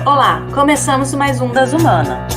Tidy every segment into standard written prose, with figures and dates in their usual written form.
Olá, começamos mais um Das Humanas.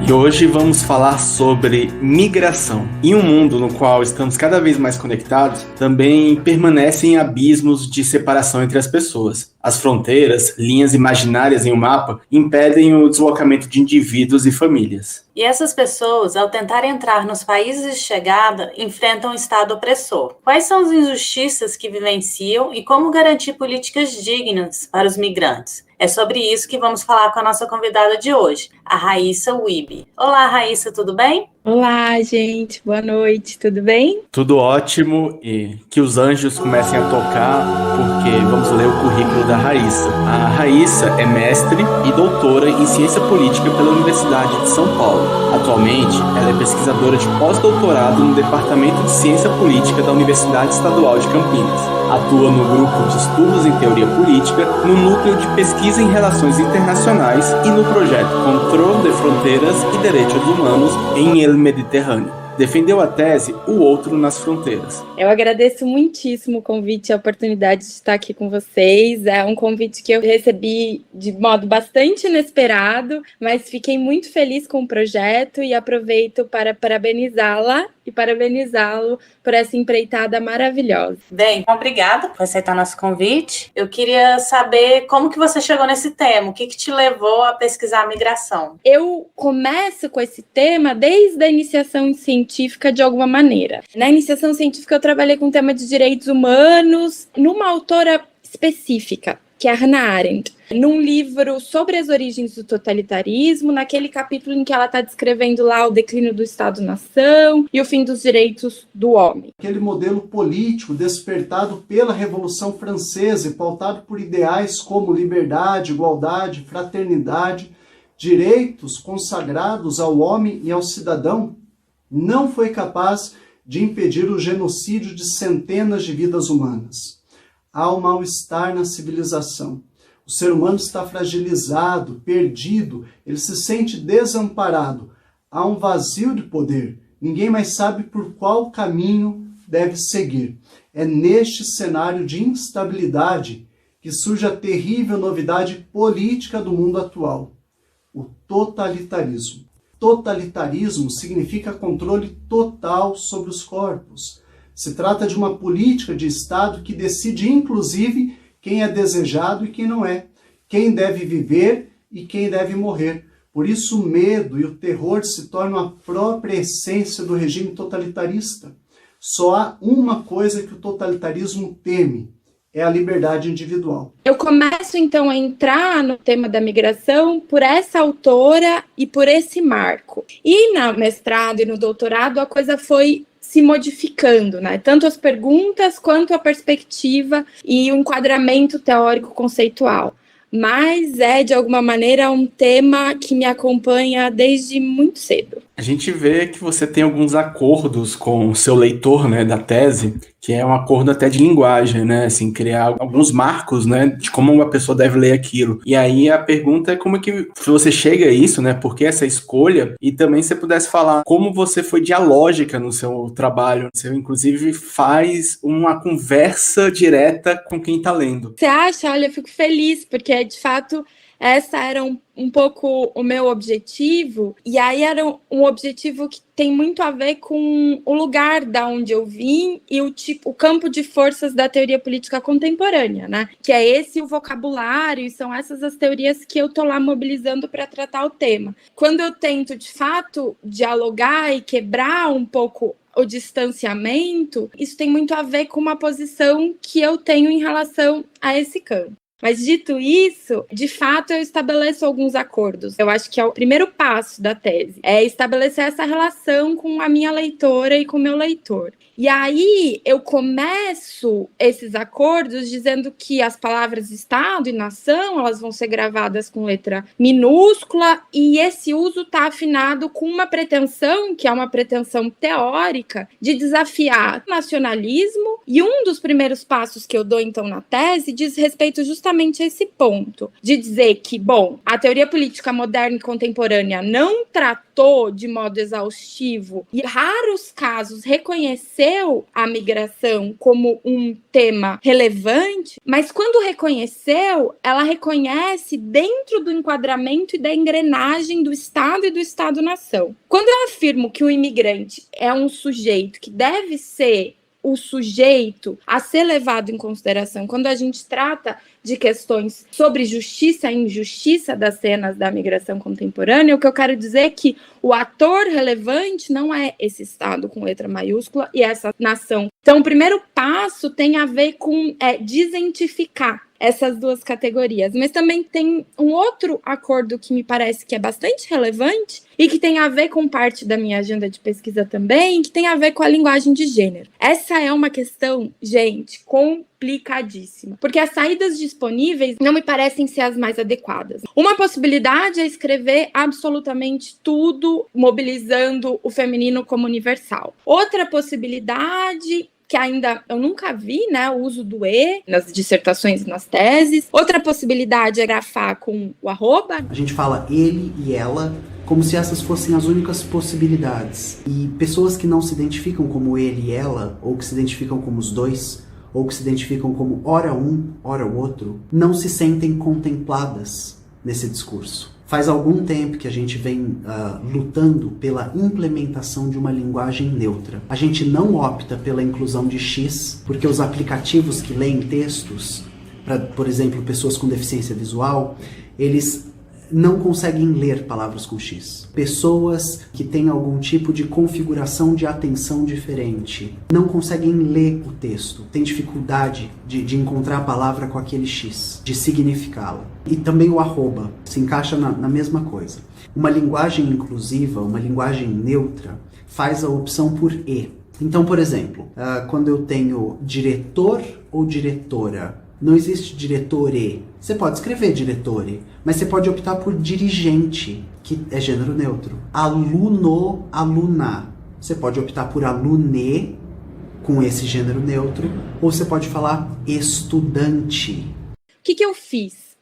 E hoje vamos falar sobre migração. Em um mundo no qual estamos cada vez mais conectados, também permanecem abismos de separação entre as pessoas. As fronteiras, linhas imaginárias em um mapa, impedem o deslocamento de indivíduos e famílias. E essas pessoas, ao tentar entrar nos países de chegada, enfrentam um Estado opressor. Quais são as injustiças que vivenciam e como garantir políticas dignas para os migrantes? É sobre isso que vamos falar com a nossa convidada de hoje, a Raíssa Wiebe. Olá, Raíssa, tudo bem? Olá, gente. Boa noite. Tudo bem? Tudo ótimo e que os anjos comecem a tocar, porque vamos ler o currículo da Raíssa. A Raíssa é mestre e doutora em ciência política pela Universidade de São Paulo. Atualmente, ela é pesquisadora de pós-doutorado no Departamento de Ciência Política da Universidade Estadual de Campinas. Atua no grupo de estudos em teoria política, no núcleo de pesquisa em relações internacionais e no projeto Controle de Fronteiras e Direitos Humanos em El Mediterrâneo. Defendeu a tese O Outro nas Fronteiras. Eu agradeço muitíssimo o convite e a oportunidade de estar aqui com vocês. É um convite que eu recebi de modo bastante inesperado, mas fiquei muito feliz com o projeto e aproveito para parabenizá-la e parabenizá-lo por essa empreitada maravilhosa. Bem, obrigada por aceitar nosso convite. Eu queria saber como que você chegou nesse tema, o que te levou a pesquisar a migração? Eu começo com esse tema desde a iniciação científica de alguma maneira. Na iniciação científica eu trabalhei com o tema de direitos humanos numa autora específica, que é a Hannah Arendt, num livro sobre as origens do totalitarismo, naquele capítulo em que ela está descrevendo lá o declínio do Estado-nação e o fim dos direitos do homem. Aquele modelo político despertado pela Revolução Francesa e pautado por ideais como liberdade, igualdade, fraternidade, direitos consagrados ao homem e ao cidadão, não foi capaz de impedir o genocídio de centenas de vidas humanas. Há um mal-estar na civilização. O ser humano está fragilizado, perdido, ele se sente desamparado. Há um vazio de poder. Ninguém mais sabe por qual caminho deve seguir. É neste cenário de instabilidade que surge a terrível novidade política do mundo atual: o totalitarismo. Totalitarismo significa controle total sobre os corpos. Se trata de uma política de Estado que decide, inclusive, quem é desejado e quem não é, quem deve viver e quem deve morrer. Por isso, o medo e o terror se tornam a própria essência do regime totalitarista. Só há uma coisa que o totalitarismo teme: é a liberdade individual. Eu começo, então, a entrar no tema da migração por essa autora e por esse marco. E no mestrado e no doutorado, a coisa foi se modificando, né? Tanto as perguntas quanto a perspectiva e o enquadramento teórico conceitual. Mas é, de alguma maneira, um tema que me acompanha desde muito cedo. A gente vê que você tem alguns acordos com o seu leitor, né, da tese, que é um acordo até de linguagem, né, assim, criar alguns marcos, né, de como uma pessoa deve ler aquilo. E aí a pergunta é como é que você chega a isso, né, por que essa escolha? E também se você pudesse falar como você foi dialógica no seu trabalho. Você, inclusive, faz uma conversa direta com quem está lendo. Você acha? Olha, eu fico feliz, porque, de fato, essa era um pouco o meu objetivo, e aí era um objetivo que tem muito a ver com o lugar da onde eu vim e o campo de forças da teoria política contemporânea, né? Que é esse o vocabulário, e são essas as teorias que eu tô lá mobilizando para tratar o tema. Quando eu tento, de fato, dialogar e quebrar um pouco o distanciamento, isso tem muito a ver com uma posição que eu tenho em relação a esse campo. Mas, dito isso, de fato, eu estabeleço alguns acordos. Eu acho que é o primeiro passo da tese. É estabelecer essa relação com a minha leitora e com o meu leitor. E aí, eu começo esses acordos dizendo que as palavras Estado e nação, elas vão ser gravadas com letra minúscula, e esse uso está afinado com uma pretensão, que é uma pretensão teórica, de desafiar o nacionalismo. E um dos primeiros passos que eu dou, então, na tese, diz respeito justamente a esse ponto, de dizer que, bom, a teoria política moderna e contemporânea não tratou de modo exaustivo e, em raros casos, reconheceu reconheceu a migração como um tema relevante, mas quando reconheceu, ela reconhece dentro do enquadramento e da engrenagem do Estado e do Estado-nação. Quando eu afirmo que o imigrante é um sujeito que deve ser o sujeito a ser levado em consideração quando a gente trata de questões sobre justiça e injustiça das cenas da migração contemporânea, o que eu quero dizer é que o ator relevante não é esse Estado com letra maiúscula e essa nação. Então, o primeiro passo tem a ver com desentificar essas duas categorias, mas também tem um outro acordo que me parece que é bastante relevante e que tem a ver com parte da minha agenda de pesquisa também, que tem a ver com a linguagem de gênero. Essa é uma questão, gente, complicadíssima, porque as saídas disponíveis não me parecem ser as mais adequadas. Uma possibilidade é escrever absolutamente tudo, mobilizando o feminino como universal. Outra possibilidade, que ainda eu nunca vi, né, o uso do E nas dissertações e nas teses. Outra possibilidade é grafar com o arroba. A gente fala ele e ela como se essas fossem as únicas possibilidades. E pessoas que não se identificam como ele e ela, ou que se identificam como os dois, ou que se identificam como ora um, ora o outro, não se sentem contempladas nesse discurso. Faz algum tempo que a gente vem lutando pela implementação de uma linguagem neutra. A gente não opta pela inclusão de X, porque os aplicativos que leem textos, para, por exemplo, pessoas com deficiência visual, eles não conseguem ler palavras com X. Pessoas que têm algum tipo de configuração de atenção diferente não conseguem ler o texto, têm dificuldade de encontrar a palavra com aquele X, de significá-la. E também o arroba se encaixa na mesma coisa. Uma linguagem inclusiva, uma linguagem neutra, faz a opção por E. Então, por exemplo, quando eu tenho diretor ou diretora, não existe diretore. Você pode escrever diretore, mas você pode optar por dirigente, que é gênero neutro. Aluno, aluna. Você pode optar por alune, com esse gênero neutro, ou você pode falar estudante. O que eu fiz?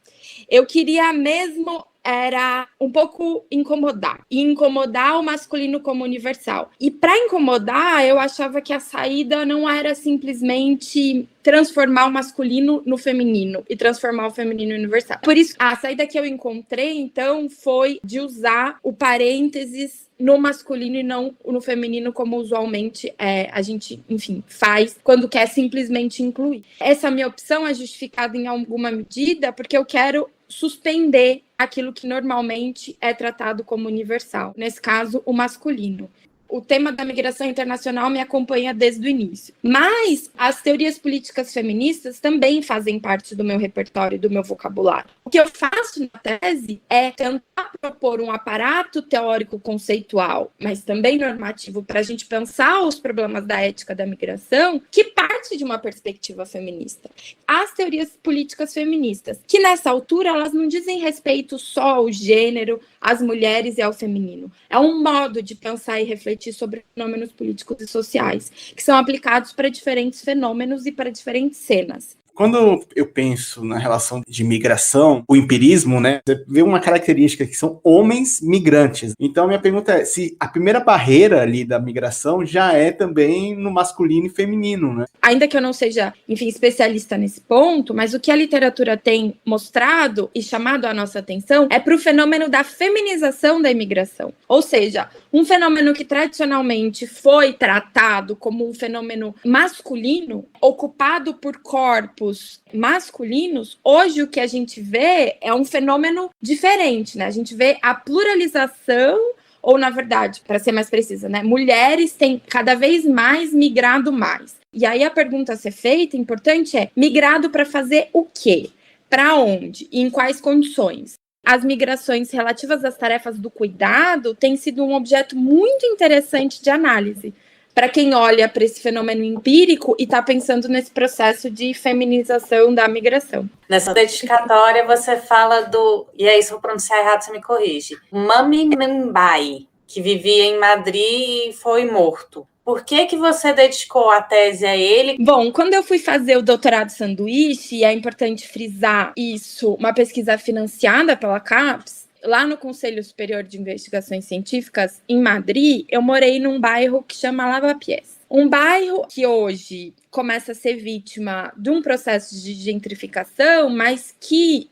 Eu queria mesmo era um pouco incomodar. E incomodar o masculino como universal. E para incomodar, eu achava que a saída não era simplesmente transformar o masculino no feminino e transformar o feminino no universal. Por isso, a saída que eu encontrei, então, foi de usar o parênteses no masculino e não no feminino, como usualmente a gente, enfim, faz quando quer simplesmente incluir. Essa minha opção é justificada em alguma medida porque eu quero suspender aquilo que normalmente é tratado como universal, nesse caso, o masculino. O tema da migração internacional me acompanha desde o início. Mas as teorias políticas feministas também fazem parte do meu repertório e do meu vocabulário. O que eu faço na tese é tentar propor um aparato teórico conceitual, mas também normativo, para a gente pensar os problemas da ética da migração, que parte de uma perspectiva feminista. As teorias políticas feministas, que nessa altura elas não dizem respeito só ao gênero, às mulheres e ao feminino. É um modo de pensar e refletir sobre fenômenos políticos e sociais, que são aplicados para diferentes fenômenos e para diferentes cenas. Quando eu penso na relação de migração, o empirismo, né, você vê uma característica que são homens migrantes. Então, minha pergunta é se a primeira barreira ali da migração já é também no masculino e feminino, né? Ainda que eu não seja, enfim, especialista nesse ponto, mas o que a literatura tem mostrado e chamado a nossa atenção é para o fenômeno da feminização da imigração. Ou seja, um fenômeno que tradicionalmente foi tratado como um fenômeno masculino, ocupado por corpos masculinos, hoje o que a gente vê é um fenômeno diferente, né? A gente vê a pluralização, ou na verdade, para ser mais precisa, né? Mulheres têm cada vez mais migrado mais. E aí a pergunta a ser feita, importante, é migrado para fazer o quê? Para onde? E em quais condições? As migrações relativas às tarefas do cuidado têm sido um objeto muito interessante de análise para quem olha para esse fenômeno empírico e está pensando nesse processo de feminização da migração. Nessa dedicatória você fala do, e aí se eu pronunciar errado você me corrige, Mami Mbaye, que vivia em Madrid e foi morto. Por que você dedicou a tese a ele? Bom, quando eu fui fazer o doutorado sanduíche, e é importante frisar isso, uma pesquisa financiada pela CAPES, lá no Conselho Superior de Investigações Científicas, em Madrid, eu morei num bairro que chama Lavapiés, Um bairro que hoje começa a ser vítima de um processo de gentrificação, mas que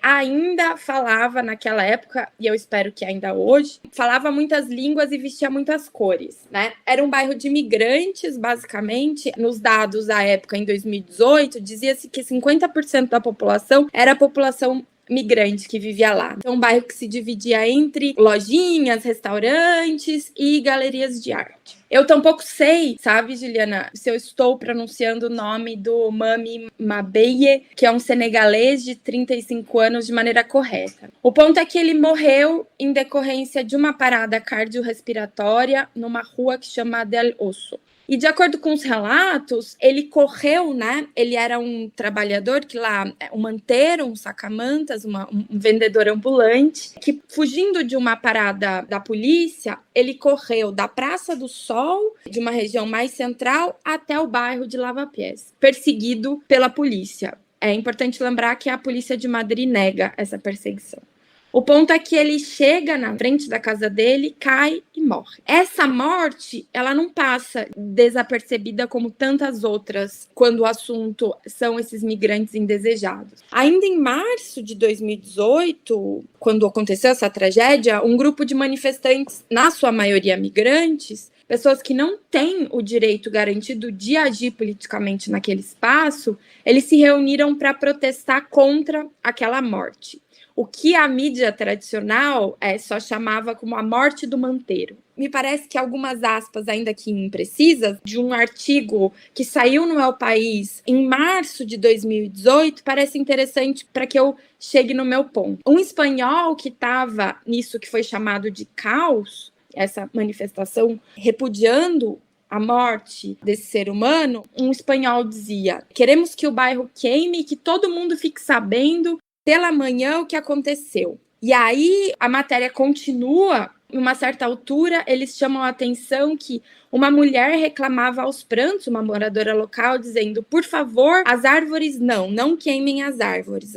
ainda falava naquela época, e eu espero que ainda hoje, falava muitas línguas e vestia muitas cores, né? Era um bairro de imigrantes, basicamente. Nos dados da época, em 2018, dizia-se que 50% da população era a população migrante que vivia lá. Então, um bairro que se dividia entre lojinhas, restaurantes e galerias de arte. Eu tampouco sei, sabe, Juliana, se eu estou pronunciando o nome do Mami Mabeye, que é um senegalês de 35 anos, de maneira correta. O ponto é que ele morreu em decorrência de uma parada cardiorrespiratória numa rua que chama Del Osso. E de acordo com os relatos, ele correu, né? Ele era um trabalhador que lá, um manteiro, um sacamantas, um vendedor ambulante, que fugindo de uma parada da polícia, ele correu da Praça do Sol, de uma região mais central, até o bairro de Lavapiés, perseguido pela polícia. É importante lembrar que a polícia de Madrid nega essa perseguição. O ponto é que ele chega na frente da casa dele, cai e morre. Essa morte, ela não passa desapercebida como tantas outras, quando o assunto são esses migrantes indesejados. Ainda em março de 2018, quando aconteceu essa tragédia, um grupo de manifestantes, na sua maioria migrantes, pessoas que não têm o direito garantido de agir politicamente naquele espaço, eles se reuniram para protestar contra aquela morte. O que a mídia tradicional só chamava como a morte do manteiro. Me parece que algumas aspas, ainda que imprecisas, de um artigo que saiu no El País em março de 2018, parece interessante para que eu chegue no meu ponto. Um espanhol que estava nisso que foi chamado de caos, essa manifestação repudiando a morte desse ser humano, um espanhol dizia: queremos que o bairro queime e que todo mundo fique sabendo pela manhã o que aconteceu. E aí a matéria continua, em uma certa altura eles chamam a atenção que uma mulher reclamava aos prantos, uma moradora local, dizendo: por favor, as árvores não queimem as árvores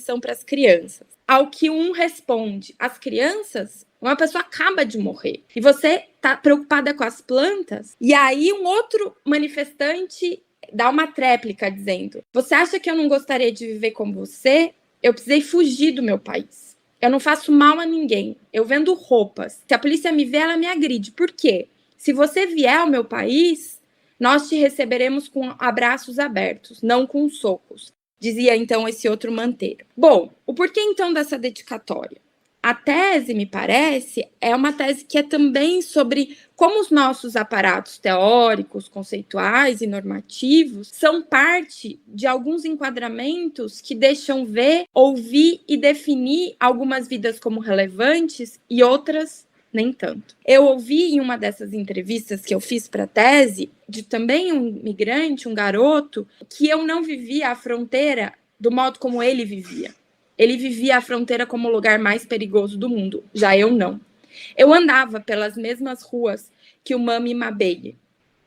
são para as crianças. Ao que um responde: as crianças? Uma pessoa acaba de morrer e você está preocupada com as plantas? E aí um outro manifestante dá uma tréplica dizendo: você acha que eu não gostaria de viver como você? Eu precisei fugir do meu país. Eu não faço mal a ninguém. Eu vendo roupas. Se a polícia me vê, ela me agride. Por quê? Se você vier ao meu país, nós te receberemos com abraços abertos, não com socos, dizia então esse outro manteiro. Bom, o porquê então dessa dedicatória? A tese, me parece, é uma tese que é também sobre como os nossos aparatos teóricos, conceituais e normativos são parte de alguns enquadramentos que deixam ver, ouvir e definir algumas vidas como relevantes e outras nem tanto. Eu ouvi em uma dessas entrevistas que eu fiz para a tese, de também um migrante, um garoto, que eu não vivia a fronteira do modo como ele vivia. Ele vivia a fronteira como o lugar mais perigoso do mundo, já eu não. Eu andava pelas mesmas ruas que o Mami Mabeye,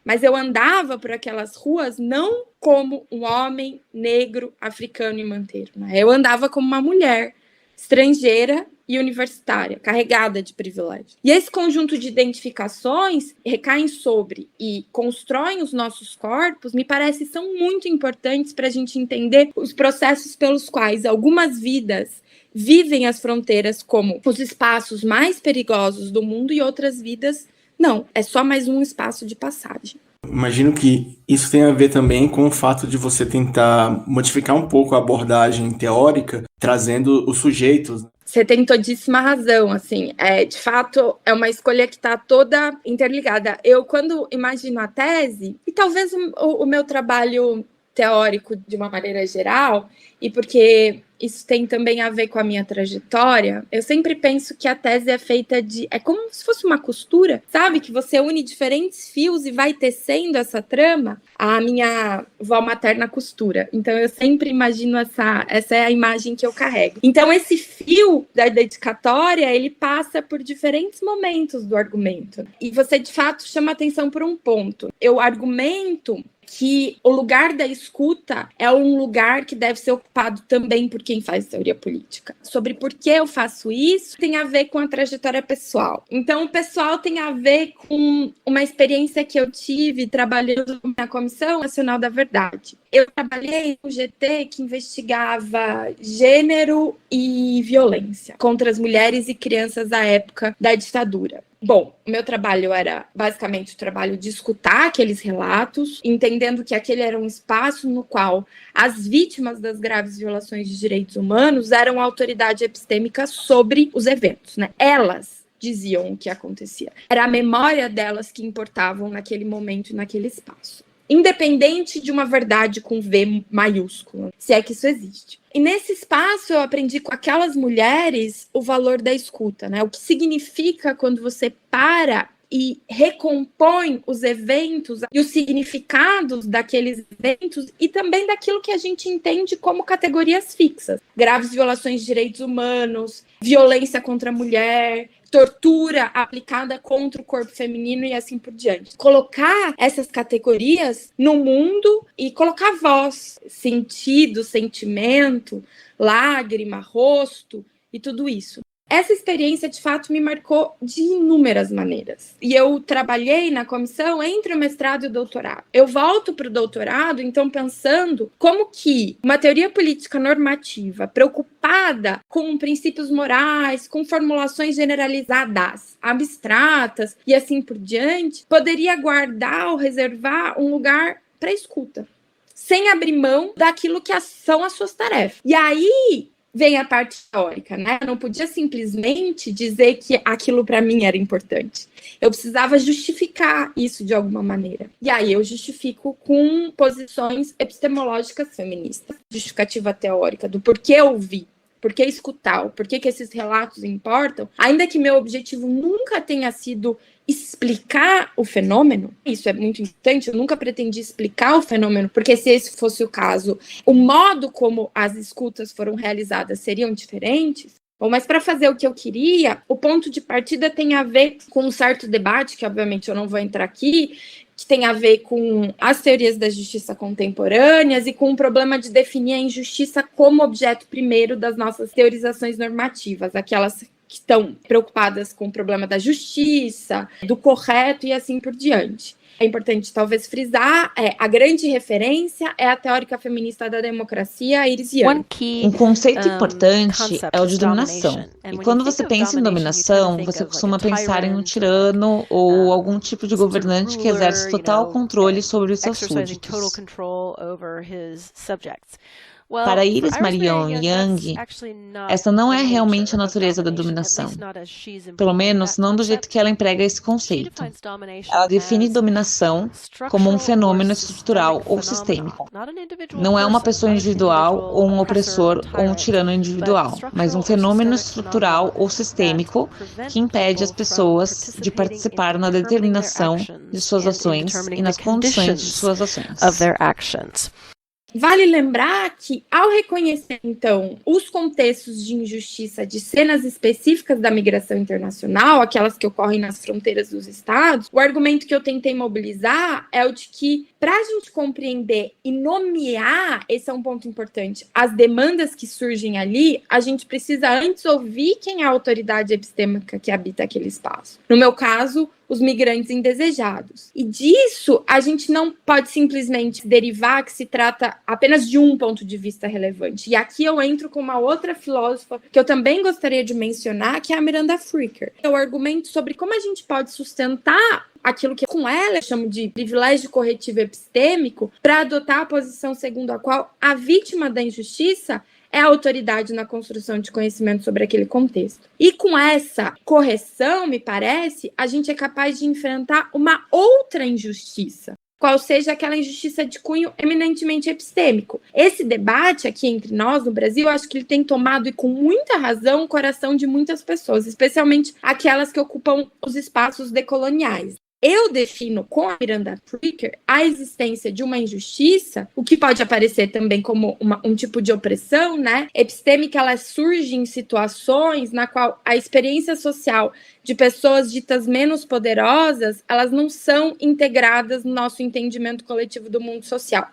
mas eu andava por aquelas ruas não como um homem negro, africano e manteiro, né? Eu andava como uma mulher estrangeira e universitária, carregada de privilégio. E esse conjunto de identificações recaem sobre e constroem os nossos corpos, me parece, são muito importantes para a gente entender os processos pelos quais algumas vidas vivem as fronteiras como os espaços mais perigosos do mundo e outras vidas não, é só mais um espaço de passagem. Imagino que isso tem a ver também com o fato de você tentar modificar um pouco a abordagem teórica, trazendo os sujeitos. Você tem todíssima razão, assim, de fato é uma escolha que está toda interligada. Eu, quando imagino a tese, e talvez o meu trabalho teórico de uma maneira geral, e porque isso tem também a ver com a minha trajetória, eu sempre penso que a tese é feita de... É como se fosse uma costura, sabe? Que você une diferentes fios e vai tecendo essa trama. A minha avó materna costura. Então, eu sempre imagino essa é a imagem que eu carrego. Então, esse fio da dedicatória, ele passa por diferentes momentos do argumento. E você, de fato, chama atenção por um ponto. Eu argumento que o lugar da escuta é um lugar que deve ser ocupado também por quem faz teoria política. Sobre por que eu faço isso tem a ver com a trajetória pessoal. Então, o pessoal tem a ver com uma experiência que eu tive trabalhando na Comissão Nacional da Verdade. Eu trabalhei no GT que investigava gênero e violência contra as mulheres e crianças à época da ditadura. Bom, o meu trabalho era basicamente o trabalho de escutar aqueles relatos, entendendo que aquele era um espaço no qual as vítimas das graves violações de direitos humanos eram a autoridade epistêmica sobre os eventos, né? Elas diziam o que acontecia. Era a memória delas que importavam naquele momento e naquele espaço. Independente de uma verdade com V maiúsculo, se é que isso existe. E nesse espaço eu aprendi com aquelas mulheres o valor da escuta, né? O que significa quando você para e recompõe os eventos e os significados daqueles eventos e também daquilo que a gente entende como categorias fixas. Graves violações de direitos humanos, violência contra a mulher, tortura aplicada contra o corpo feminino e assim por diante. Colocar essas categorias no mundo e colocar voz, sentido, sentimento, lágrima, rosto e tudo isso. Essa experiência, de fato, me marcou de inúmeras maneiras. E eu trabalhei na comissão entre o mestrado e o doutorado. Eu volto para o doutorado, então, pensando como que uma teoria política normativa, preocupada com princípios morais, com formulações generalizadas, abstratas e assim por diante, poderia guardar ou reservar um lugar para escuta, sem abrir mão daquilo que são as suas tarefas. E aí vem a parte teórica, né? Eu não podia simplesmente dizer que aquilo para mim era importante. Eu precisava justificar isso de alguma maneira. E aí eu justifico com posições epistemológicas feministas, justificativa teórica do porquê ouvir, porquê escutar, porquê que esses relatos importam, ainda que meu objetivo nunca tenha sido explicar o fenômeno. Isso é muito importante, eu nunca pretendi explicar o fenômeno, porque se esse fosse o caso, o modo como as escutas foram realizadas seriam diferentes. Bom, mas para fazer o que eu queria, o ponto de partida tem a ver com um certo debate, que obviamente eu não vou entrar aqui, que tem a ver com as teorias da justiça contemporâneas e com o problema de definir a injustiça como objeto primeiro das nossas teorizações normativas, aquelas que estão preocupadas com o problema da justiça, do correto e assim por diante. É importante, talvez, frisar, a grande referência é a teórica feminista da democracia, Iris Young. Um conceito importante é o de dominação. E quando você pensa em dominação, você costuma pensar em um tirano ou algum tipo de governante que exerce total controle sobre os seus súditos. Para Iris Marion Young, essa não é realmente a natureza da dominação. Pelo menos, não do jeito que ela emprega esse conceito. Ela define dominação como um fenômeno estrutural ou sistêmico. Não é uma pessoa individual ou um opressor ou um tirano individual, mas um fenômeno estrutural ou sistêmico que impede as pessoas de participar na determinação de suas ações e nas condições de suas ações. Vale lembrar que, ao reconhecer, então, os contextos de injustiça de cenas específicas da migração internacional, aquelas que ocorrem nas fronteiras dos estados, o argumento que eu tentei mobilizar é o de que, para a gente compreender e nomear, esse é um ponto importante, as demandas que surgem ali, a gente precisa antes ouvir quem é a autoridade epistêmica que habita aquele espaço. No meu caso, os migrantes indesejados. E disso, a gente não pode simplesmente derivar que se trata apenas de um ponto de vista relevante. E aqui eu entro com uma outra filósofa que eu também gostaria de mencionar, que é a Miranda Fricker. É o argumento sobre como a gente pode sustentar aquilo que com ela eu chamo de privilégio corretivo epistêmico, para adotar a posição segundo a qual a vítima da injustiça é a autoridade na construção de conhecimento sobre aquele contexto. E com essa correção, me parece, a gente é capaz de enfrentar uma outra injustiça, qual seja aquela injustiça de cunho eminentemente epistêmico. Esse debate aqui entre nós, no Brasil, eu acho que ele tem tomado, e com muita razão, o coração de muitas pessoas, especialmente aquelas que ocupam os espaços decoloniais. eu defino com a Miranda Pricker a existência de uma injustiça, o que pode aparecer também como um tipo de opressão, né? Epistêmica, ela surge em situações na qual a experiência social de pessoas ditas menos poderosas, elas não são integradas no nosso entendimento coletivo do mundo social.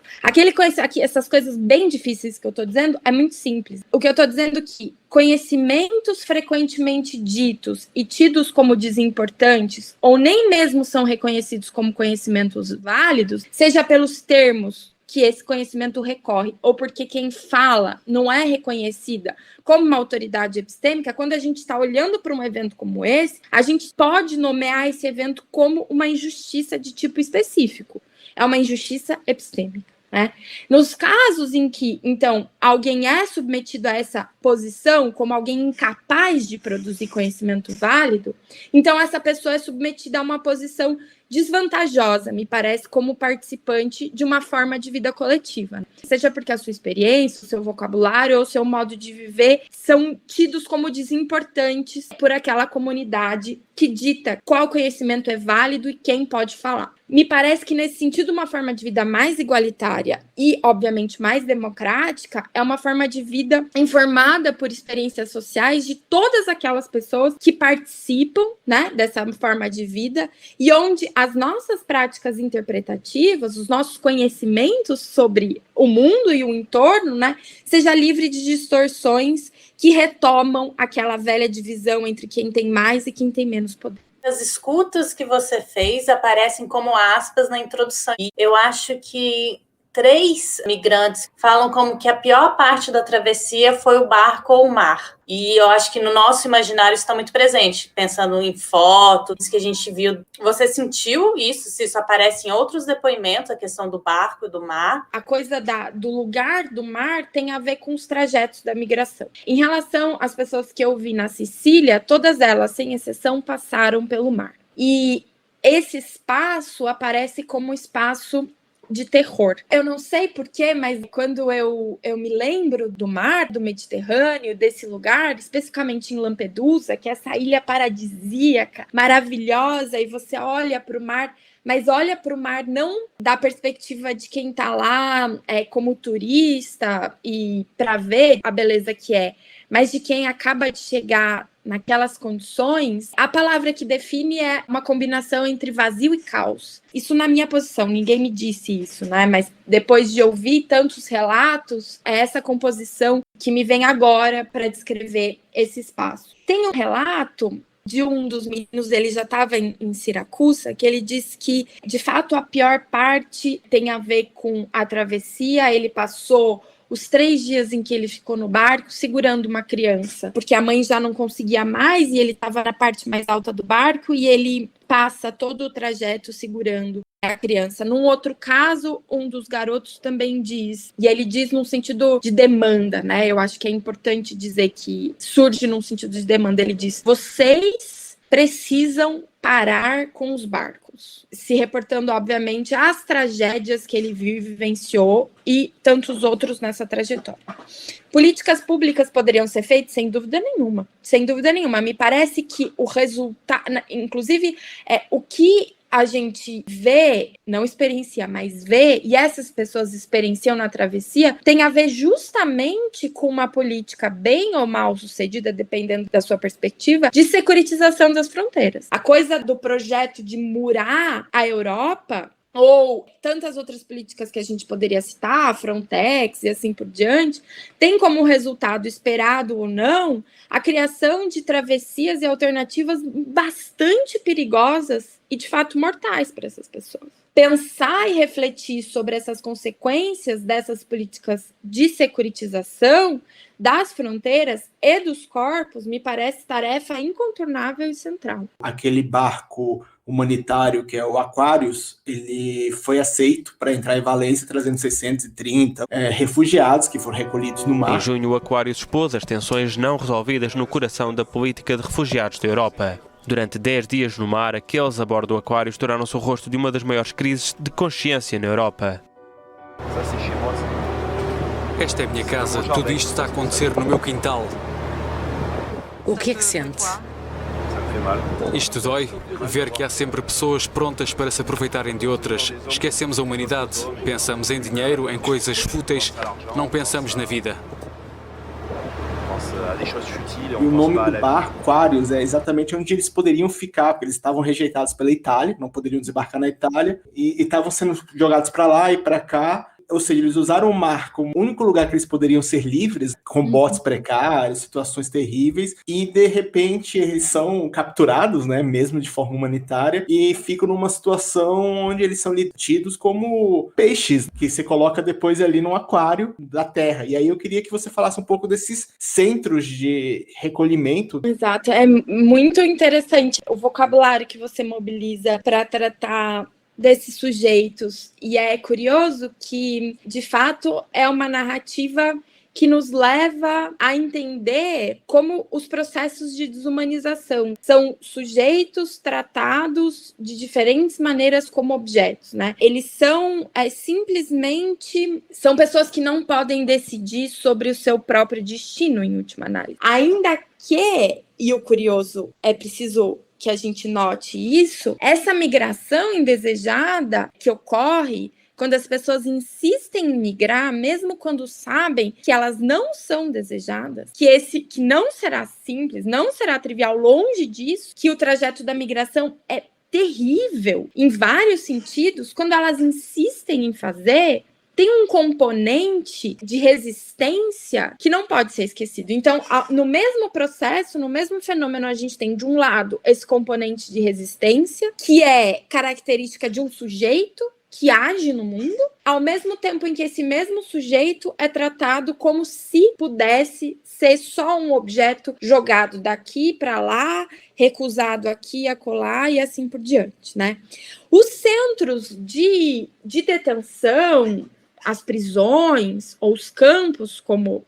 Essas coisas bem difíceis que eu estou dizendo é muito simples. O que eu estou dizendo é que conhecimentos frequentemente ditos e tidos como desimportantes, ou nem mesmo são reconhecidos como conhecimentos válidos, seja pelos termos que esse conhecimento recorre, ou porque quem fala não é reconhecida como uma autoridade epistêmica, quando a gente está olhando para um evento como esse, a gente pode nomear esse evento como uma injustiça de tipo específico. É uma injustiça epistêmica. Né? Nos casos em que, então, alguém é submetido a essa posição como alguém incapaz de produzir conhecimento válido, então essa pessoa é submetida a uma posição desvantajosa, me parece, como participante de uma forma de vida coletiva. Seja porque a sua experiência, o seu vocabulário ou o seu modo de viver são tidos como desimportantes por aquela comunidade que dita qual conhecimento é válido e quem pode falar. Me parece que, nesse sentido, uma forma de vida mais igualitária e, obviamente, mais democrática é uma forma de vida informada por experiências sociais de todas aquelas pessoas que participam, né, dessa forma de vida, e onde as nossas práticas interpretativas, os nossos conhecimentos sobre o mundo e o entorno, né, seja livre de distorções que retomam aquela velha divisão entre quem tem mais e quem tem menos poder. As escutas que você fez aparecem como aspas na introdução. E eu acho que 3 migrantes falam como que a pior parte da travessia foi o barco ou o mar. E eu acho que no nosso imaginário isso está muito presente, pensando em fotos que a gente viu. Você sentiu isso? Se isso aparece em outros depoimentos, a questão do barco e do mar? A coisa do lugar do mar tem a ver com os trajetos da migração. Em relação às pessoas que eu vi na Sicília, todas elas, sem exceção, passaram pelo mar. E esse espaço aparece como um espaço de terror. Eu não sei porquê, mas quando eu me lembro do mar, do Mediterrâneo, desse lugar, especificamente em Lampedusa, que é essa ilha paradisíaca, maravilhosa, e você olha para o mar, mas olha para o mar não da perspectiva de quem está lá como turista e para ver a beleza que é, mas de quem acaba de chegar naquelas condições. A palavra que define é uma combinação entre vazio e caos. Isso na minha posição, ninguém me disse isso, né? Mas depois de ouvir tantos relatos, é essa composição que me vem agora para descrever esse espaço. Tem um relato de um dos meninos, ele já estava em Siracusa, que ele diz que, de fato, a pior parte tem a ver com a travessia. Ele passou os 3 dias em que ele ficou no barco segurando uma criança, porque a mãe já não conseguia mais e ele estava na parte mais alta do barco e ele passa todo o trajeto segurando a criança. Num outro caso, um dos garotos também diz, e ele diz num sentido de demanda, né? Eu acho que é importante dizer que surge num sentido de demanda. Ele diz: vocês precisam parar com os barcos, se reportando, obviamente, às tragédias que ele viu e vivenciou e tantos outros nessa trajetória. Políticas públicas poderiam ser feitas? Sem dúvida nenhuma. Sem dúvida nenhuma. Me parece que o resultado, inclusive, o que a gente vê, não experiencia, mas vê, e essas pessoas experienciam na travessia, tem a ver justamente com uma política bem ou mal sucedida, dependendo da sua perspectiva, de securitização das fronteiras. A coisa do projeto de murar a Europa, ou tantas outras políticas que a gente poderia citar, a Frontex e assim por diante, tem como resultado, esperado ou não, a criação de travessias e alternativas bastante perigosas e, de fato, mortais para essas pessoas. Pensar e refletir sobre essas consequências dessas políticas de securitização das fronteiras e dos corpos me parece tarefa incontornável e central. Aquele barco humanitário que é o Aquarius, ele foi aceito para entrar em Valência, trazendo 630 refugiados que foram recolhidos no mar. Em junho, o Aquarius expôs as tensões não resolvidas no coração da política de refugiados da Europa. Durante 10 dias no mar, aqueles a bordo do Aquarius tornaram-se o rosto de uma das maiores crises de consciência na Europa. Esta é a minha casa, tudo isto está a acontecer no meu quintal. O que é que sente? Isto dói, ver que há sempre pessoas prontas para se aproveitarem de outras. Esquecemos a humanidade, pensamos em dinheiro, em coisas fúteis, não pensamos na vida. E o nome do bar, Aquarius, é exatamente onde eles poderiam ficar, porque eles estavam rejeitados pela Itália, não poderiam desembarcar na Itália, e estavam sendo jogados para lá e para cá. Ou seja, eles usaram o mar como o único lugar que eles poderiam ser livres, com botes precários, situações terríveis, e de repente eles são capturados, né, mesmo de forma humanitária, e ficam numa situação onde eles são tidos como peixes, que você coloca depois ali no aquário da terra. E aí eu queria que você falasse um pouco desses centros de recolhimento. Exato, é muito interessante o vocabulário que você mobiliza para tratar desses sujeitos. E é curioso que, de fato, é uma narrativa que nos leva a entender como os processos de desumanização são sujeitos tratados de diferentes maneiras como objetos, né? Eles são simplesmente são pessoas que não podem decidir sobre o seu próprio destino, em última análise. Ainda que, e o curioso, é preciso que a gente note isso, essa migração indesejada que ocorre quando as pessoas insistem em migrar, mesmo quando sabem que elas não são desejadas, que não será simples, não será trivial, longe disso, que o trajeto da migração é terrível em vários sentidos, quando elas insistem em fazer, tem um componente de resistência que não pode ser esquecido. Então, no mesmo processo, no mesmo fenômeno, a gente tem, de um lado, esse componente de resistência, que é característica de um sujeito que age no mundo, ao mesmo tempo em que esse mesmo sujeito é tratado como se pudesse ser só um objeto jogado daqui para lá, recusado aqui e acolá e assim por diante, né? Os centros de detenção, as prisões ou os campos, como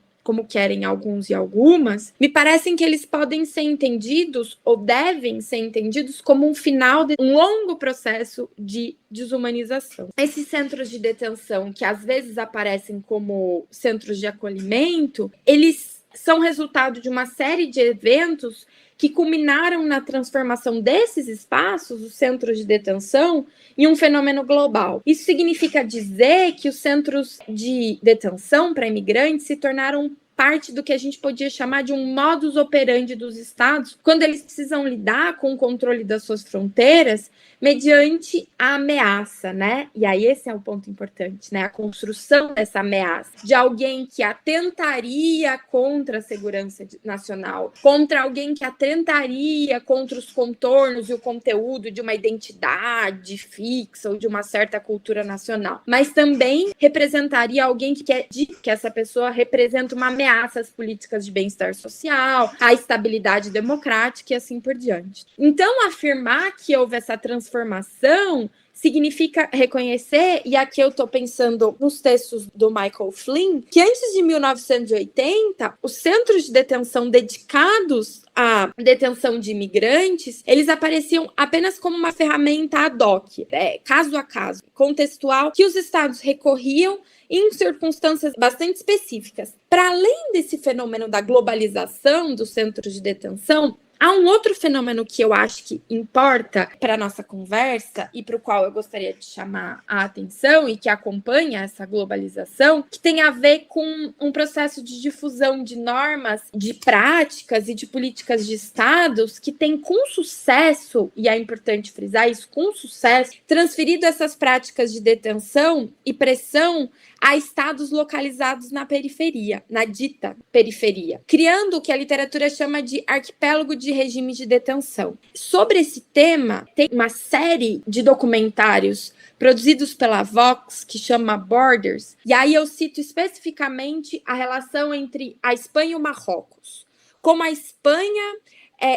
querem alguns e algumas, me parecem que eles podem ser entendidos ou devem ser entendidos como um final de um longo processo de desumanização. Esses centros de detenção, que às vezes aparecem como centros de acolhimento, eles são resultado de uma série de eventos que culminaram na transformação desses espaços, os centros de detenção, em um fenômeno global. Isso significa dizer que os centros de detenção para imigrantes se tornaram parte do que a gente podia chamar de um modus operandi dos estados, quando eles precisam lidar com o controle das suas fronteiras mediante a ameaça, né? E aí esse é o ponto importante, né? A construção dessa ameaça de alguém que atentaria contra a segurança nacional, contra alguém que atentaria contra os contornos e o conteúdo de uma identidade fixa ou de uma certa cultura nacional, mas também representaria alguém que quer que essa pessoa representa uma ameaça às políticas de bem-estar social, à estabilidade democrática e assim por diante. Então, afirmar que houve essa transformação significa reconhecer, e aqui eu estou pensando nos textos do Michael Flynn, que antes de 1980, os centros de detenção dedicados à detenção de imigrantes, eles apareciam apenas como uma ferramenta ad hoc, caso a caso, contextual, que os estados recorriam em circunstâncias bastante específicas. Para além desse fenômeno da globalização dos centros de detenção, há um outro fenômeno que eu acho que importa para a nossa conversa e para o qual eu gostaria de chamar a atenção e que acompanha essa globalização, que tem a ver com um processo de difusão de normas, de práticas e de políticas de estados que tem com sucesso, e é importante frisar isso, com sucesso, transferido essas práticas de detenção e pressão a estados localizados na periferia, na dita periferia, criando o que a literatura chama de arquipélago de regimes de detenção. Sobre esse tema, tem uma série de documentários produzidos pela Vox, que chama Borders, e aí eu cito especificamente a relação entre a Espanha e o Marrocos, como a Espanha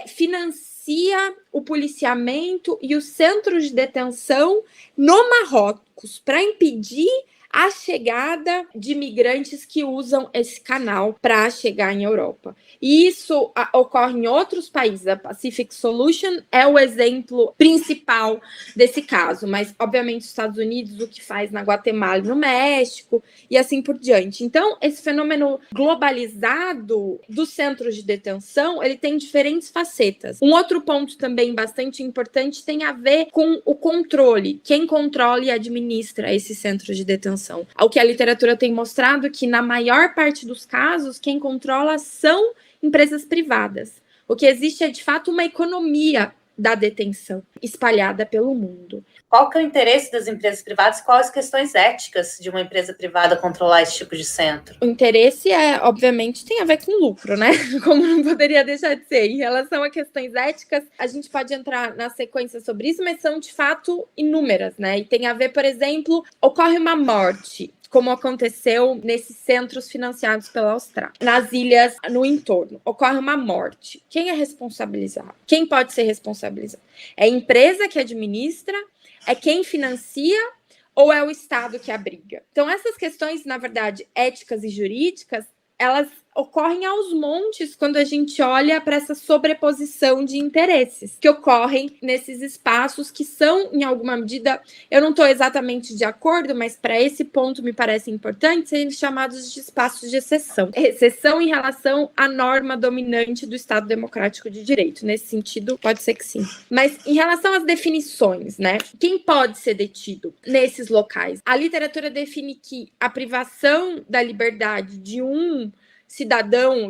financia o policiamento e os centros de detenção no Marrocos para impedir a chegada de migrantes que usam esse canal para chegar em Europa. E isso ocorre em outros países. A Pacific Solution é o exemplo principal desse caso, mas, obviamente, os Estados Unidos, o que faz na Guatemala e no México, e assim por diante. Então, esse fenômeno globalizado dos centros de detenção, ele tem diferentes facetas. Um outro ponto também bastante importante tem a ver com o controle. Quem controla e administra esses centros de detenção. O que a literatura tem mostrado que, na maior parte dos casos, quem controla são empresas privadas. O que existe é, de fato, uma economia da detenção espalhada pelo mundo. Qual que é o interesse das empresas privadas? Quais as questões éticas de uma empresa privada controlar esse tipo de centro? O interesse obviamente, tem a ver com lucro, né? Como não poderia deixar de ser. Em relação a questões éticas, a gente pode entrar na sequência sobre isso, mas são, de fato, inúmeras, né? E tem a ver, por exemplo, ocorre uma morte, como aconteceu nesses centros financiados pela Austrália. Nas ilhas no entorno, ocorre uma morte. Quem é responsabilizado? Quem pode ser responsabilizado? É a empresa que administra? É quem financia? Ou é o Estado que abriga? Então, essas questões, na verdade, éticas e jurídicas, elas ocorrem aos montes quando a gente olha para essa sobreposição de interesses que ocorrem nesses espaços que são, em alguma medida, eu não estou exatamente de acordo, mas para esse ponto me parece importante, serem chamados de espaços de exceção. Exceção em relação à norma dominante do Estado Democrático de Direito. Nesse sentido, pode ser que sim. Mas em relação às definições, né? Quem pode ser detido nesses locais? A literatura define que a privação da liberdade de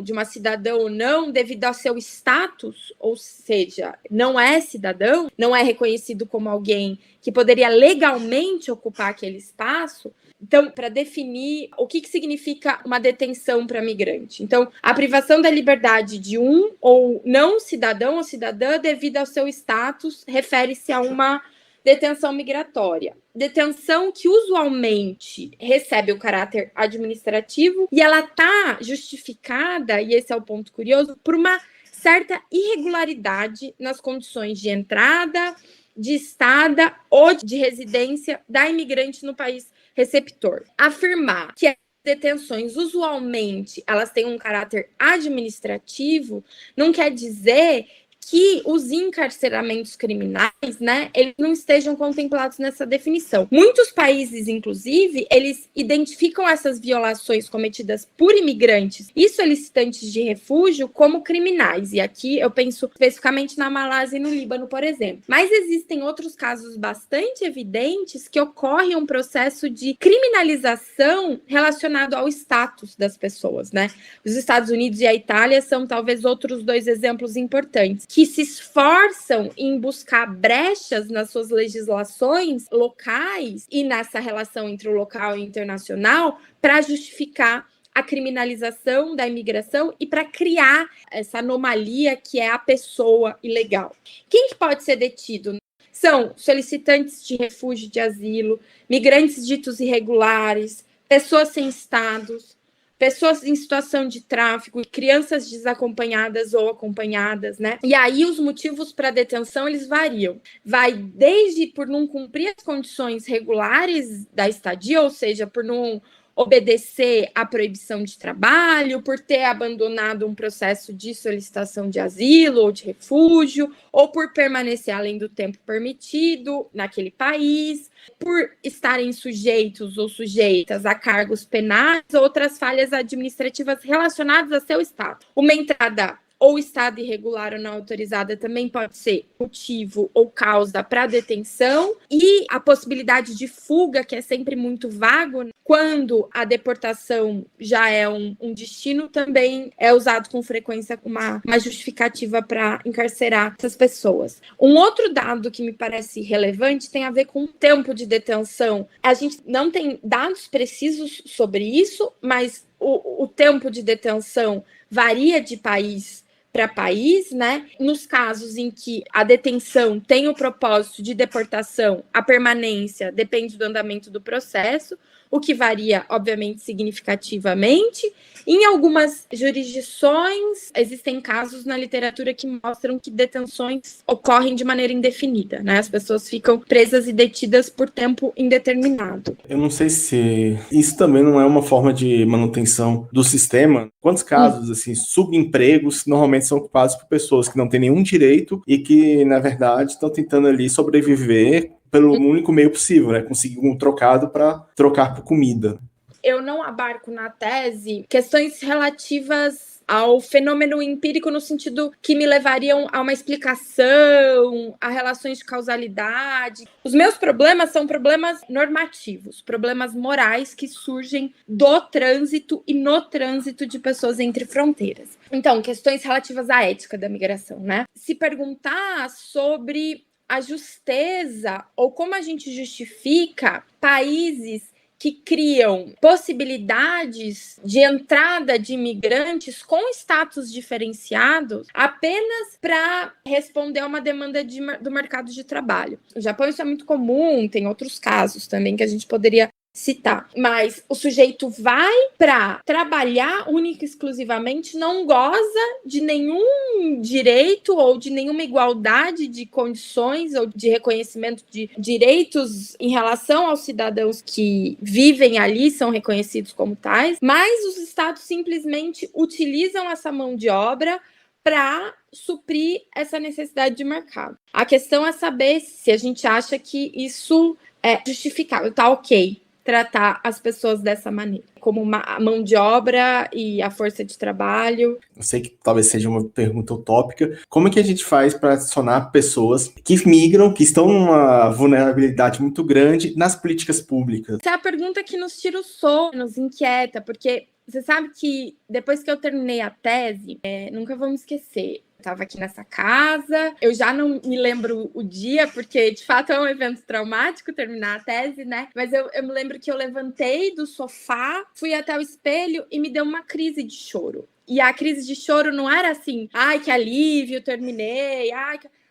de uma cidadã ou não, devido ao seu status, ou seja, não é cidadão, não é reconhecido como alguém que poderia legalmente ocupar aquele espaço. Então, para definir o que significa uma detenção para migrante. Então, a privação da liberdade de um ou não cidadão ou cidadã devido ao seu status refere-se a uma detenção migratória. Detenção que usualmente recebe o caráter administrativo e ela está justificada, e esse é o ponto curioso, por uma certa irregularidade nas condições de entrada, de estada ou de residência da imigrante no país receptor. Afirmar que as detenções, usualmente, elas têm um caráter administrativo, não quer dizer que os encarceramentos criminais, né, eles não estejam contemplados nessa definição. Muitos países, inclusive, eles identificam essas violações cometidas por imigrantes e solicitantes de refúgio como criminais. E aqui eu penso especificamente na Malásia e no Líbano, por exemplo. Mas existem outros casos bastante evidentes que ocorre um processo de criminalização relacionado ao status das pessoas, né? Os Estados Unidos e a Itália são talvez outros dois exemplos importantes, que se esforçam em buscar brechas nas suas legislações locais e nessa relação entre o local e o internacional para justificar a criminalização da imigração e para criar essa anomalia que é a pessoa ilegal. Quem que pode ser detido? São solicitantes de refúgio, de asilo, migrantes ditos irregulares, pessoas sem status, pessoas em situação de tráfico, crianças desacompanhadas ou acompanhadas, né? E aí os motivos para detenção, eles variam. Vai desde por não cumprir as condições regulares da estadia, ou seja, por não obedecer à proibição de trabalho, por ter abandonado um processo de solicitação de asilo ou de refúgio, ou por permanecer além do tempo permitido naquele país, por estarem sujeitos ou sujeitas a cargos penais ou outras falhas administrativas relacionadas a seu estado. Uma entrada ou estado irregular ou não autorizada também pode ser motivo ou causa para detenção, e a possibilidade de fuga, que é sempre muito vago, quando a deportação já é um destino, também é usado com frequência uma justificativa para encarcerar essas pessoas. Um outro dado que me parece relevante tem a ver com o tempo de detenção. A gente não tem dados precisos sobre isso, mas o tempo de detenção varia de país para país, né? Nos casos em que a detenção tem o propósito de deportação, a permanência depende do andamento do processo. o que varia, obviamente, significativamente. Em algumas jurisdições, existem casos na literatura que mostram que detenções ocorrem de maneira indefinida, né? As pessoas ficam presas e detidas por tempo indeterminado. Eu não sei se isso também não é uma forma de manutenção do sistema. Quantos casos, assim, subempregos normalmente são ocupados por pessoas que não têm nenhum direito e que, na verdade, estão tentando ali sobreviver pelo único meio possível, né? Conseguir um trocado para trocar por comida. Eu não abarco na tese questões relativas ao fenômeno empírico no sentido que me levariam a uma explicação, a relações de causalidade. Os meus problemas são problemas normativos, problemas morais que surgem do trânsito e no trânsito de pessoas entre fronteiras. Então, questões relativas à ética da migração, né? Se perguntar sobre a justeza ou como a gente justifica países que criam possibilidades de entrada de imigrantes com status diferenciados apenas para responder a uma demanda do mercado de trabalho. No Japão isso é muito comum, tem outros casos também que a gente poderia citar, mas o sujeito vai para trabalhar única e exclusivamente, não goza de nenhum direito ou de nenhuma igualdade de condições ou de reconhecimento de direitos em relação aos cidadãos que vivem ali, são reconhecidos como tais, mas os estados simplesmente utilizam essa mão de obra para suprir essa necessidade de mercado. A questão é saber se a gente acha que isso é justificável, tá ok tratar as pessoas dessa maneira, como uma mão de obra e a força de trabalho. Eu sei que talvez seja uma pergunta utópica. Como é que a gente faz para adicionar pessoas que migram, que estão numa vulnerabilidade muito grande nas políticas públicas? Essa é a pergunta que nos tira o sono, nos inquieta, porque você sabe que depois que eu terminei a tese, nunca vou me esquecer, estava aqui nessa casa, eu já não me lembro o dia, porque de fato é um evento traumático terminar a tese, né? Mas eu me lembro que eu levantei do sofá, fui até o espelho e me deu uma crise de choro. E a crise de choro não era assim, ai, que alívio, terminei,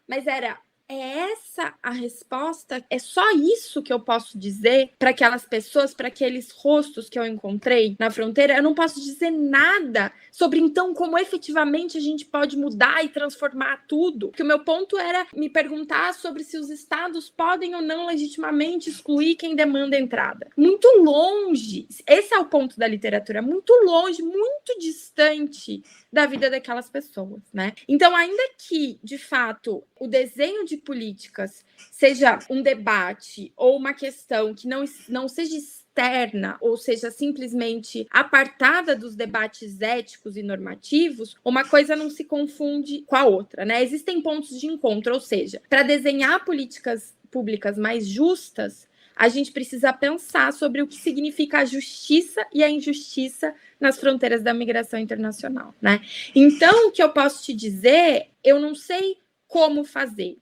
mas era... É essa a resposta? É só isso que eu posso dizer para aquelas pessoas, para aqueles rostos que eu encontrei na fronteira? Eu não posso dizer nada sobre, então, como efetivamente a gente pode mudar e transformar tudo. Porque o meu ponto era me perguntar sobre se os estados podem ou não legitimamente excluir quem demanda entrada. Muito longe. Esse é o ponto da literatura. Muito longe, muito distante da vida daquelas pessoas, né? Então, ainda que, de fato, o desenho de políticas seja um debate ou uma questão que não seja externa, ou seja, simplesmente apartada dos debates éticos e normativos, uma coisa não se confunde com a outra, né? Existem pontos de encontro, ou seja, para desenhar políticas públicas mais justas, a gente precisa pensar sobre o que significa a justiça e a injustiça nas fronteiras da migração internacional, né? Então, o que eu posso te dizer, eu não sei como fazer,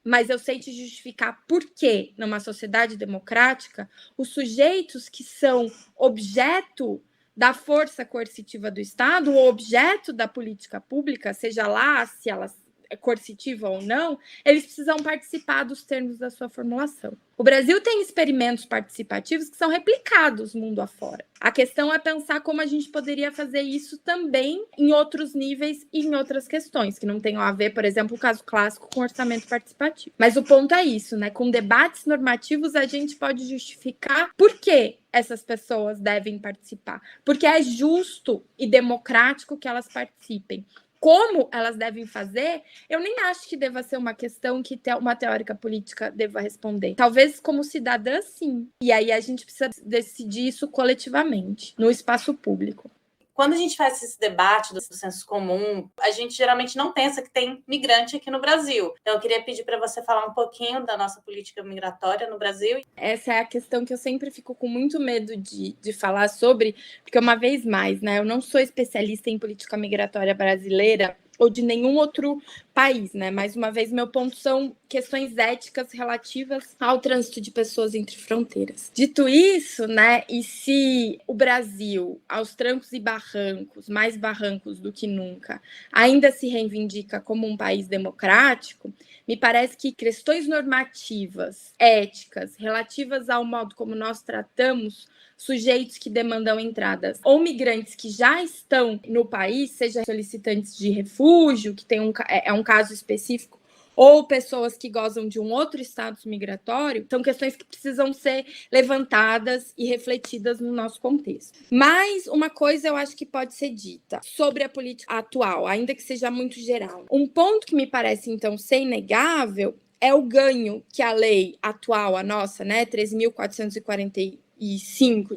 mas eu sei te justificar por que, numa sociedade democrática, os sujeitos que são objeto da força coercitiva do Estado, ou objeto da política pública, seja lá se ela é coercitiva ou não, eles precisam participar dos termos da sua formulação. O Brasil tem experimentos participativos que são replicados mundo afora. A questão é pensar como a gente poderia fazer isso também em outros níveis e em outras questões, que não tenham a ver, por exemplo, o caso clássico com orçamento participativo. Mas o ponto é isso, né? Com debates normativos, a gente pode justificar por que essas pessoas devem participar. Porque é justo e democrático que elas participem. Como elas devem fazer, eu nem acho que deva ser uma questão que uma teórica política deva responder. Talvez como cidadã, sim. E aí a gente precisa decidir isso coletivamente, no espaço público. Quando a gente faz esse debate do senso comum, a gente geralmente não pensa que tem migrante aqui no Brasil. Então, eu queria pedir para você falar um pouquinho da nossa política migratória no Brasil. Essa é a questão que eu sempre fico com muito medo de falar sobre, porque, uma vez mais, né, eu não sou especialista em política migratória brasileira ou de nenhum outro país, né? Mais uma vez, meu ponto são questões éticas relativas ao trânsito de pessoas entre fronteiras. Dito isso, né? E se o Brasil, aos trancos e barrancos, mais barrancos do que nunca, ainda se reivindica como um país democrático, me parece que questões normativas, éticas, relativas ao modo como nós tratamos sujeitos que demandam entradas, ou migrantes que já estão no país, seja solicitantes de refúgio, que tem um caso específico, ou pessoas que gozam de um outro status migratório, são questões que precisam ser levantadas e refletidas no nosso contexto. Mas uma coisa eu acho que pode ser dita sobre a política atual, ainda que seja muito geral. Um ponto que me parece, então, ser inegável é o ganho que a lei atual, a nossa, né, 13.445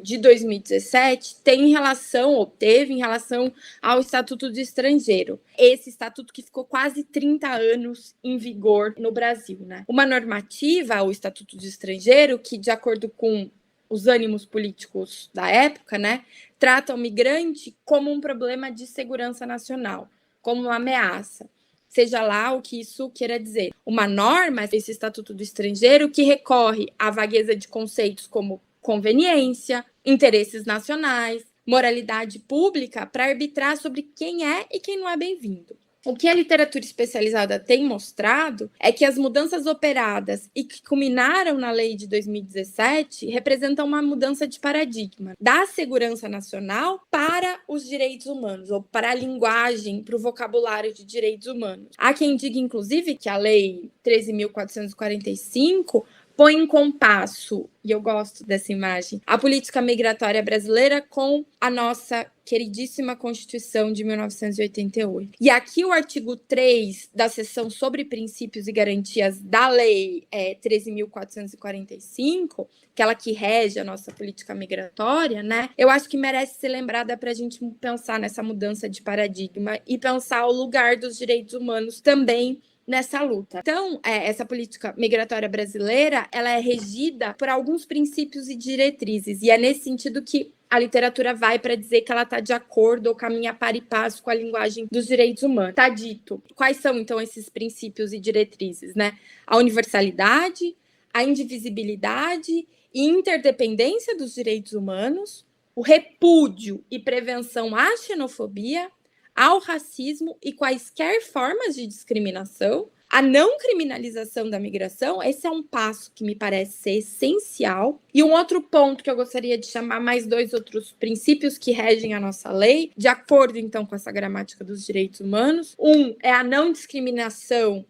de 2017, tem em relação, ou teve em relação ao Estatuto do Estrangeiro. Esse estatuto que ficou quase 30 anos em vigor no Brasil, né? Uma normativa, o Estatuto do Estrangeiro, que, de acordo com os ânimos políticos da época, né, trata o migrante como um problema de segurança nacional, como uma ameaça. Seja lá o que isso queira dizer. Uma norma, esse Estatuto do Estrangeiro, que recorre à vagueza de conceitos como conveniência, interesses nacionais, moralidade pública para arbitrar sobre quem é e quem não é bem-vindo. O que a literatura especializada tem mostrado é que as mudanças operadas e que culminaram na lei de 2017 representam uma mudança de paradigma da segurança nacional para os direitos humanos, ou para a linguagem, para o vocabulário de direitos humanos. Há quem diga, inclusive, que a lei 13.445 põe em compasso, e eu gosto dessa imagem, a política migratória brasileira com a nossa queridíssima Constituição de 1988. E aqui o artigo 3 da seção sobre princípios e garantias da Lei 13.445, aquela que rege a nossa política migratória, né? Eu acho que merece ser lembrada para a gente pensar nessa mudança de paradigma e pensar o lugar dos direitos humanos também nessa luta. Então, essa política migratória brasileira, ela é regida por alguns princípios e diretrizes, e é nesse sentido que a literatura vai para dizer que ela está de acordo ou caminha par e passo com a linguagem dos direitos humanos. Está dito. Quais são, então, esses princípios e diretrizes, né? A universalidade, a indivisibilidade e interdependência dos direitos humanos, o repúdio e prevenção à xenofobia, ao racismo e quaisquer formas de discriminação, a não criminalização da migração. Esse é um passo que me parece ser essencial. E um outro ponto que eu gostaria de chamar, mais 2 outros princípios que regem a nossa lei, de acordo, então, com essa gramática dos direitos humanos. Um é a não discriminação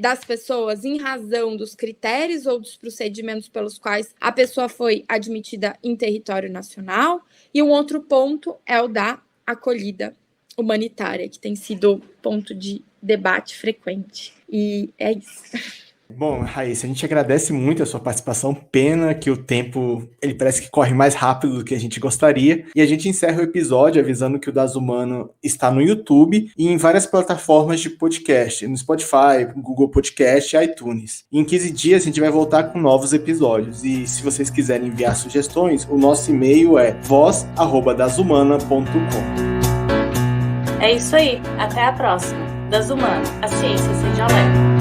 das pessoas em razão dos critérios ou dos procedimentos pelos quais a pessoa foi admitida em território nacional. E um outro ponto é o da acolhida humanitária, que tem sido ponto de debate frequente. E é isso. Bom, Raíssa, a gente agradece muito a sua participação. Pena que o tempo, ele parece que corre mais rápido do que a gente gostaria. E a gente encerra o episódio avisando que o Das Humano está no YouTube e em várias plataformas de podcast, no Spotify, Google Podcast e iTunes. E em 15 dias a gente vai voltar com novos episódios. E se vocês quiserem enviar sugestões, o nosso e-mail é voz@dashumana.com. É isso aí. Até a próxima. Das Humanas, a ciência seja leve.